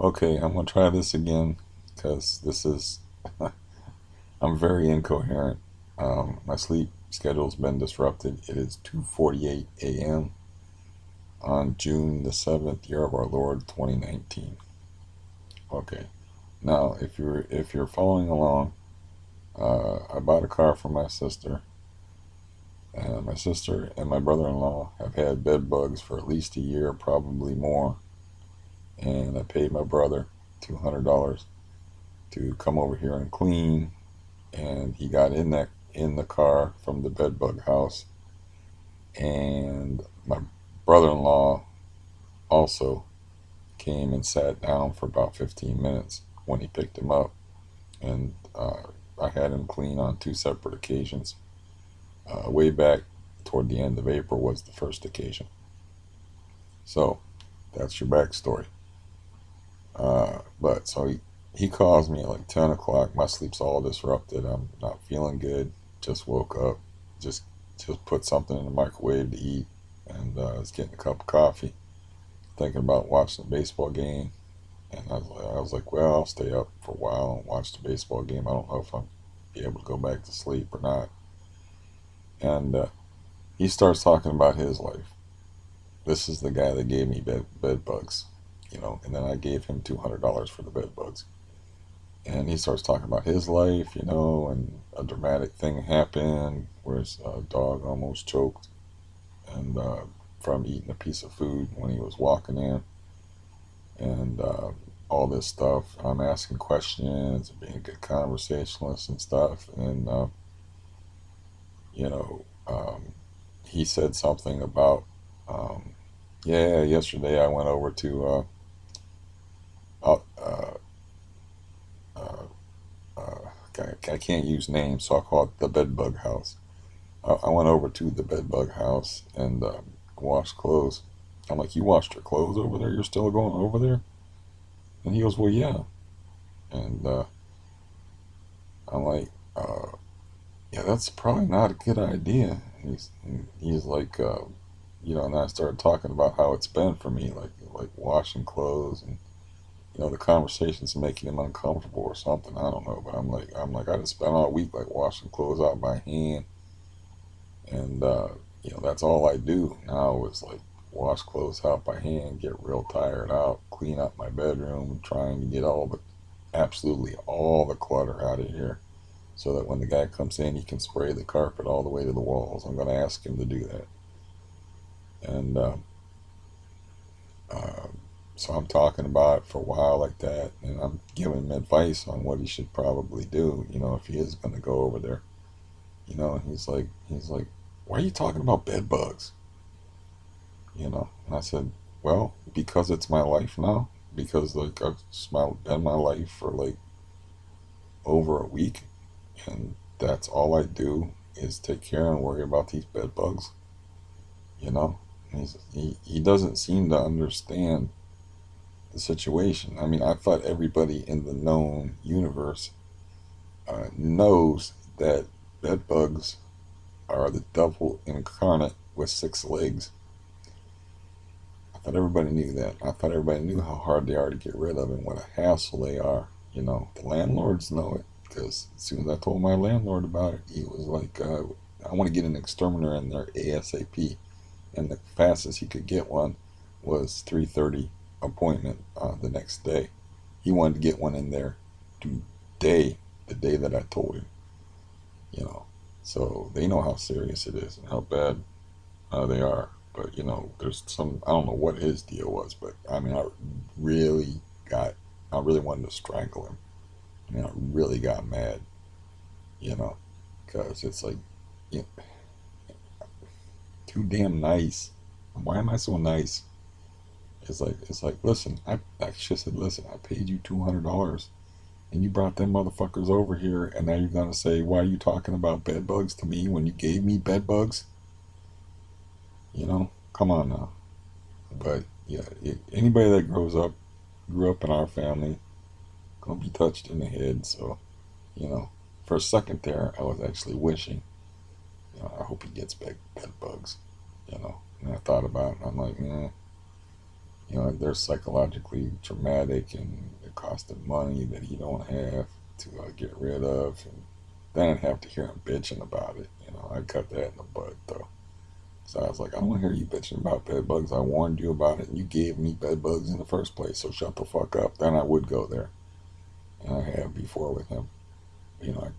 Okay, I'm gonna try this again because this is I'm very incoherent. My sleep schedule's been disrupted. It is 2:48 a.m. on June the 7th, year of our Lord 2019. Okay. Now, if you're following along, I bought a car for my sister, and my sister and my brother-in-law have had bed bugs for at least a year, probably more. And I paid my brother $200 to come over here and clean, and he got in the car from the bedbug house, and my brother-in-law also came and sat down for about 15 minutes when he picked him up, and I had him clean on two separate occasions. Way back toward the end of April was the first occasion. So that's your backstory. But so he calls me at like 10 o'clock. My sleep's all disrupted. I'm not feeling good. Just woke up. Just just put something in the microwave to eat, and was getting a cup of coffee. Thinking about watching the baseball game, and I was like, well, I'll stay up for a while and watch the baseball game. I don't know if I'll be able to go back to sleep or not. And he starts talking about his life. This is the guy that gave me bed bugs, and then I gave him $200 for the bed bugs. And he starts talking about his life, and a dramatic thing happened where his dog almost choked, and from eating a piece of food when he was walking in, and all this stuff. I'm asking questions, being a good conversationalist and stuff, and you know, um, he said something about, um, yeah, yesterday I went over to uh, uh, uh, I can't use names, so I'll call it the bedbug house. I went over to the bedbug house and washed clothes. I'm like, you washed your clothes over there? You're still going over there? And he goes, well, yeah. And I'm like, yeah, that's probably not a good idea. He's like, and I started talking about how it's been for me, like washing clothes, and the conversation's making him uncomfortable or something. I don't know, but I'm like, I just spent all week like washing clothes out by hand, and that's all I do now is like wash clothes out by hand, get real tired out, clean up my bedroom, trying to get absolutely all the clutter out of here, so that when the guy comes in, he can spray the carpet all the way to the walls. I'm going to ask him to do that. And uh, so I'm talking about it for a while like that, and I'm giving him advice on what he should probably do, if he is going to go over there. And he's like, why are you talking about bed bugs? And I said, well, because it's my life now. Because like been my life for like over a week, and that's all I do is take care and worry about these bed bugs. You know, he doesn't seem to understand the situation. I mean, I thought everybody in the known universe knows that bed bugs are the devil incarnate with six legs. I thought everybody knew that. I thought everybody knew how hard they are to get rid of and what a hassle they are. The landlords know it because as soon as I told my landlord about it, he was like, I want to get an exterminator in there ASAP. And the fastest he could get one was 3:30 appointment the next day. He wanted to get one in there today, the day that I told him. You know, so they know how serious it is and how bad they are. But there's some, I don't know what his deal was, but I mean, really got, I really wanted to strangle him. I mean, I really got mad, you know, because it's like, you know, too damn nice. Why am I so nice? It's like, listen, I should said, listen, I paid you $200 and you brought them motherfuckers over here, and now you're gonna say, why are you talking about bed bugs to me when you gave me bed bugs? Come on now. But yeah, anybody that grew up in our family, gonna be touched in the head. So you know, for a second there, I was actually wishing, I hope he gets bed bugs. And I thought about it, and I'm like, You know, they're psychologically traumatic and it costs them money that he don't have to get rid of. And then I'd have to hear him bitching about it. You know, I'd cut that in the bud though. So I was like, I don't want to hear you bitching about bed bugs. I warned you about it and you gave me bed bugs in the first place. So shut the fuck up. Then I would go there. And I have before with him. You know,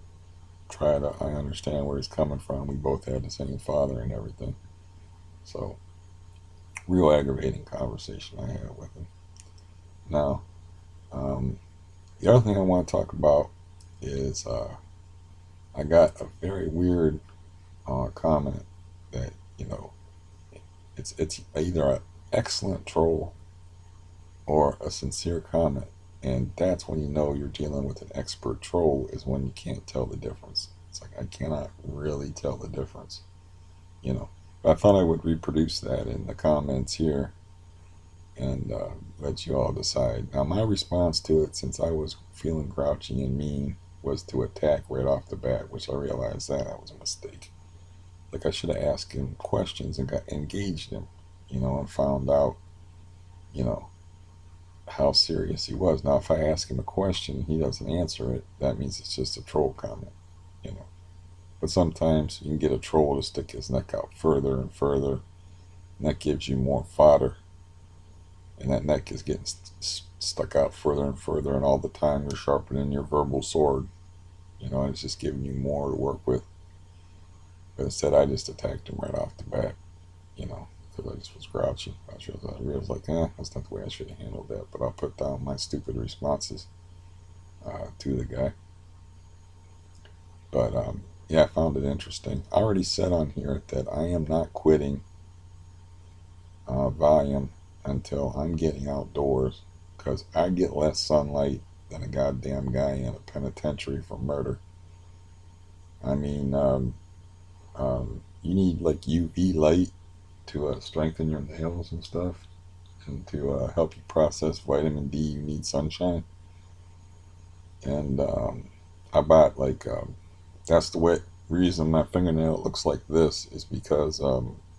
I understand where he's coming from. We both had the same father and everything. So, real aggravating conversation I had with him. Now, um, the other thing I want to talk about is I got a very weird comment that, you know, it's either an excellent troll or a sincere comment. And that's when you know you're dealing with an expert troll, is when you can't tell the difference. It's like, I cannot really tell the difference, you know. But I thought I would reproduce that in the comments here and let you all decide. Now, my response to it, since I was feeling grouchy and mean, was to attack right off the bat, which I realized that was a mistake. Like, I should have asked him questions and got engaged him, you know, and found out, you know, how serious he was. Now, if I ask him a question and he doesn't answer it, that means it's just a troll comment, you know. But sometimes you can get a troll to stick his neck out further and further, and that gives you more fodder. And that neck is getting stuck out further and further, and all the time you're sharpening your verbal sword, you know, and it's just giving you more to work with. But instead, I just attacked him right off the bat, you know, because I just was grouchy. I was like, that's not the way I should have handled that. But I'll put down my stupid responses to the guy. But yeah, I found it interesting. I already said on here that I am not quitting volume until I'm getting outdoors, because I get less sunlight than a goddamn guy in a penitentiary for murder. I mean, you need like UV light to strengthen your nails and stuff, and to help you process vitamin D. You need sunshine, and I bought like that's the way reason my fingernail looks like this is because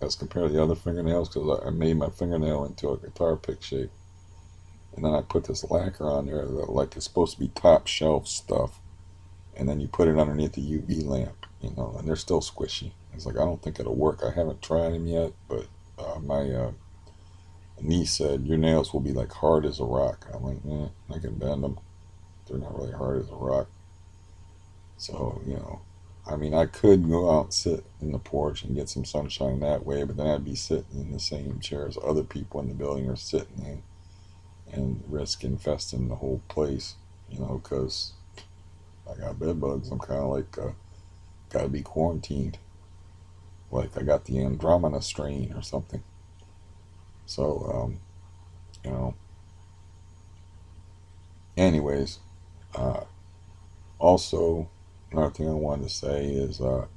as compared to the other fingernails, because I made my fingernail into a guitar pick shape, and then I put this lacquer on there that like it's supposed to be top shelf stuff, and then you put it underneath the UV lamp, you know, and they're still squishy. It's like, I don't think it'll work. I haven't tried them yet, but my niece said your nails will be like hard as a rock. I'm like, I can bend them. They're not really hard as a rock. So, you know, I mean, I could go out and sit in the porch and get some sunshine that way, but then I'd be sitting in the same chairs other people in the building are sitting in and risk infesting the whole place, you know, because I got bed bugs. I'm kind of like, gotta be quarantined. Like I got the Andromeda strain or something. So, you know, anyways, uh, also, another thing I wanted to say is I'm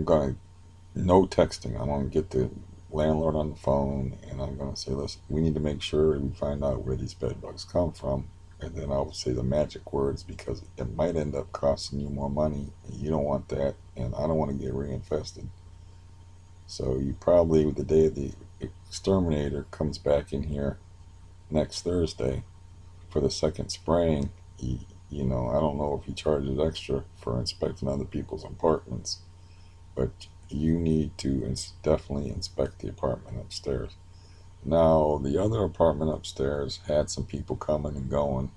going to, no texting. I'm going to get the landlord on the phone and I'm going to say, listen, we need to make sure we find out where these bed bugs come from. And then I'll say the magic words because it might end up costing you more money. And you don't want that. And I don't want to get reinfested. So you probably, the day the exterminator comes back in here next Thursday for the second spraying, you know, I don't know if he charges extra for inspecting other people's apartments, but you need to definitely inspect the apartment upstairs. Now, the other apartment upstairs had some people coming and going,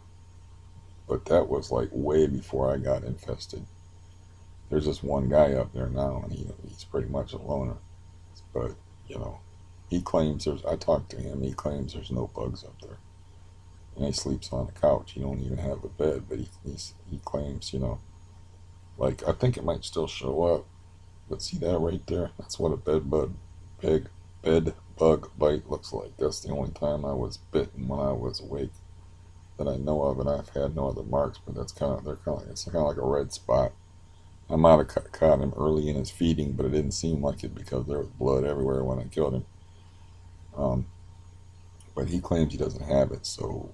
but that was like way before I got infested. There's just one guy up there now, and he's pretty much a loner. But, you know, he claims I talked to him, he claims there's no bugs up there. And he sleeps on the couch. He don't even have a bed, but he claims, you know, like I think it might still show up. But see that right there? That's what a bed bug bite looks like. That's the only time I was bitten when I was awake that I know of, and I've had no other marks. But it's kind of like a red spot. I might have caught him early in his feeding, but it didn't seem like it because there was blood everywhere when I killed him. Um, but he claims he doesn't have it, so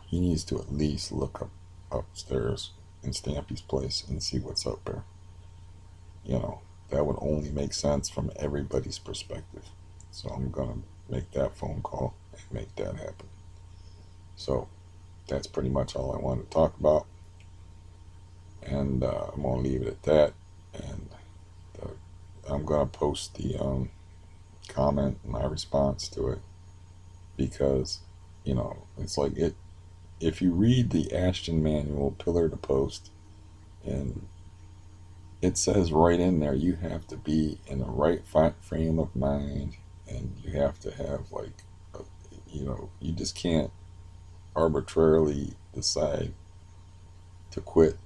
he needs to at least look upstairs in Stampy's place and see what's up there. You know, that would only make sense from everybody's perspective. So I'm gonna make that phone call and make that happen. So that's pretty much all I wanted to talk about, and I'm gonna leave it at that. And I'm gonna post the comment, my response to it, because it's like it. If you read the Ashton Manual, Pillar to Post, and it says right in there, you have to be in the right frame of mind, and you have to have like, you just can't arbitrarily decide to quit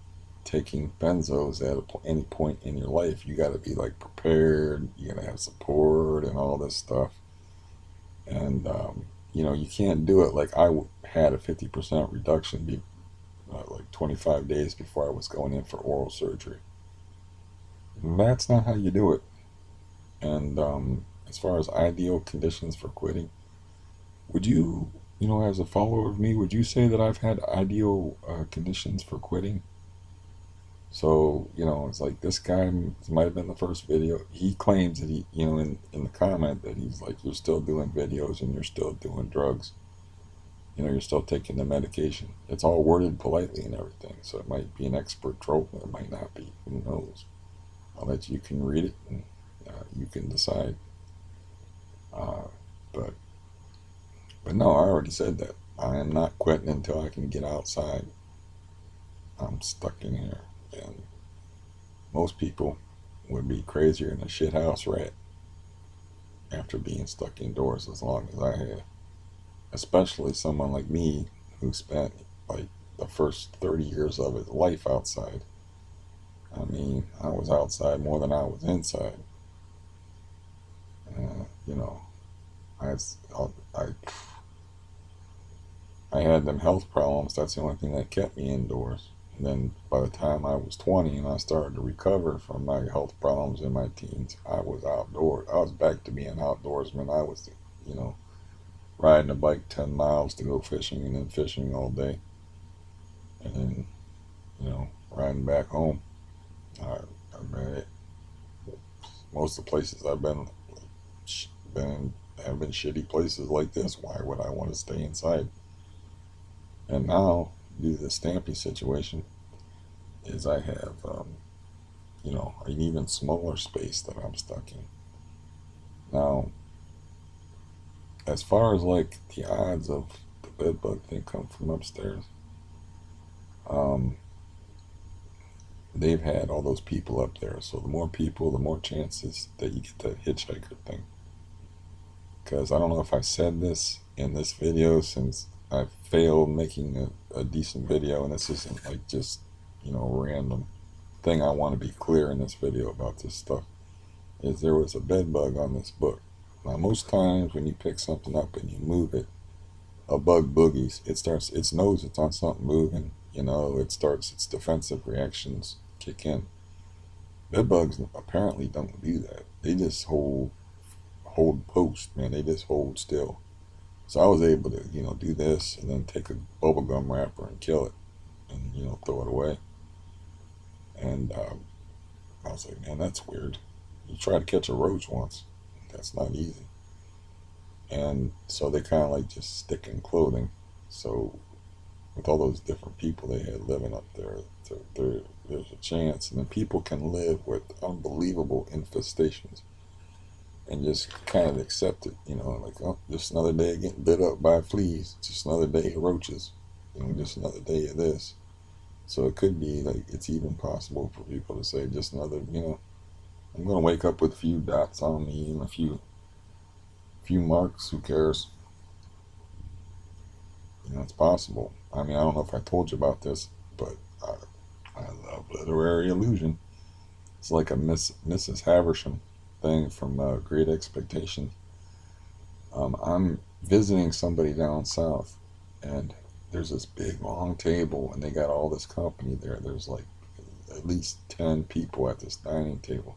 taking benzos at any point in your life. You got to be like prepared. You got to have support and all this stuff. And you can't do it like had a 50% reduction like 25 days before I was going in for oral surgery. That's not how you do it. And as far as ideal conditions for quitting, would you, as a follower of me, would you say that I've had ideal conditions for quitting? So, it's like this guy, this might have been the first video. He claims that in the comment that he's like, you're still doing videos and you're still doing drugs. You're still taking the medication. It's all worded politely and everything. So it might be an expert trope, it might not be. Who knows? I'll let you can read it and you can decide. Uh, but no, I already said that. I am not quitting until I can get outside. I'm stuck in here. And most people would be crazier than a shithouse rat after being stuck indoors as long as I have. Especially someone like me who spent like the first 30 years of his life outside. I mean, I was outside more than I was inside. You know, I, I, I had them health problems. That's the only thing that kept me indoors. And then by the time I was 20 and I started to recover from my health problems in my teens, I was outdoors. I was back to being outdoorsman. I was, you know, riding a bike 10 miles to go fishing and then fishing all day. And then, riding back home. I mean, most of the places I've been have been shitty places like this. Why would I want to stay inside? And now, due to the Stampy situation, is I have, an even smaller space that I'm stuck in. Now, as far as like the odds of the bed bug thing come from upstairs, um, they've had all those people up there. So the more people, the more chances that you get that hitchhiker thing. Because I don't know if I said this in this video, since I failed making a decent video, and this isn't like just, random thing. I want to be clear in this video about this stuff, is there was a bed bug on this book. Now most times when you pick something up and you move it, a bug boogies. It knows it's on something moving, it starts its defensive reactions kick in. Bed bugs apparently don't do that. They just hold post, man. They just hold still. So I was able to, do this and then take a bubblegum wrapper and kill it and, throw it away. And I was like, man, that's weird. You try to catch a roach once. That's not easy. And so they kind of like just stick in clothing. So with all those different people they had living up there, there's a chance. And then people can live with unbelievable infestations and just kind of accept it, like, oh, just another day of getting bit up by fleas, just another day of roaches, just another day of this. So it could be like, it's even possible for people to say just another, I'm going to wake up with a few dots on me and a few marks, who cares? It's possible. I mean, I don't know if I told you about this, but I love literary illusion. It's like a Mrs. Havisham thing from Great Expectations. I'm visiting somebody down south, and there's this big long table, and they got all this company there. There's like at least 10 people at this dining table,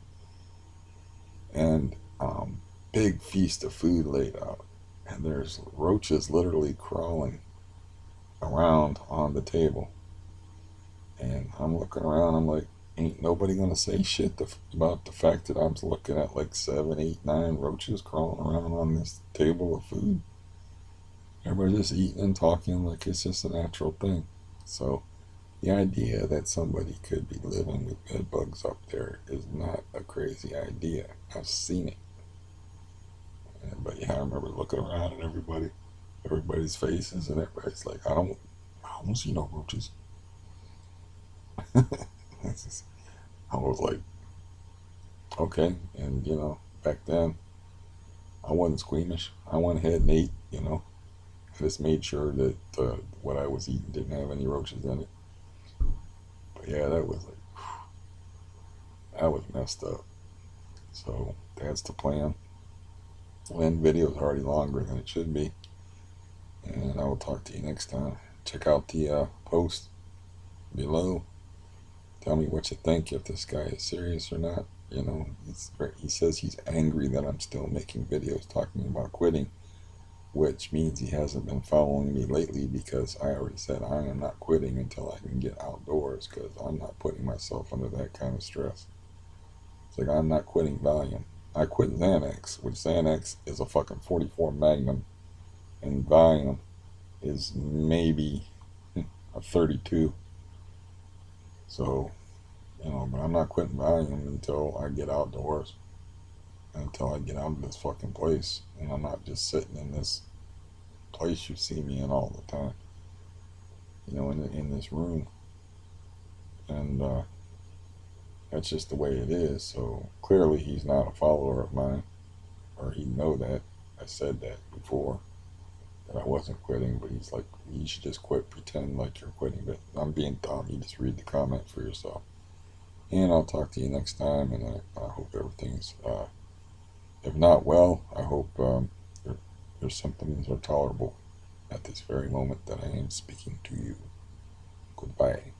and big feast of food laid out, and there's roaches literally crawling around on the table. And I'm looking around, I'm like, Ain't nobody gonna say shit about the fact that I'm looking at like 7, 8, 9 roaches crawling around on this table of food. Everybody's just eating and talking like it's just a natural thing. So the idea that somebody could be living with bed bugs up there is not a crazy idea. I've seen it. But yeah, I remember looking around at everybody's faces, and everybody's like, I don't see no roaches. Just, I was like, okay. And back then I wasn't squeamish. I went ahead and ate. I just made sure that what I was eating didn't have any roaches in it. But yeah, that was messed up. So that's the plan. And video is already longer than it should be. And I will talk to you next time. Check out the post below. Tell me what you think, if this guy is serious or not. He says he's angry that I'm still making videos talking about quitting, which means he hasn't been following me lately, because I already said I am not quitting until I can get outdoors, because I'm not putting myself under that kind of stress. It's like, I'm not quitting Valium. I quit Xanax, which Xanax is a fucking 44 Magnum, and Valium is maybe a 32. So, but I'm not quitting Valium until I get outdoors, until I get out of this fucking place, and I'm not just sitting in this place you see me in all the time, in this room. And that's just the way it is. So clearly he's not a follower of mine, or he'd know that. I said that before, that I wasn't quitting, but he's like, you should just quit, pretend like you're quitting. But I'm being dumb. You just read the comment for yourself. And I'll talk to you next time, and I hope everything's, if not well, I hope your symptoms are tolerable at this very moment that I am speaking to you. Goodbye.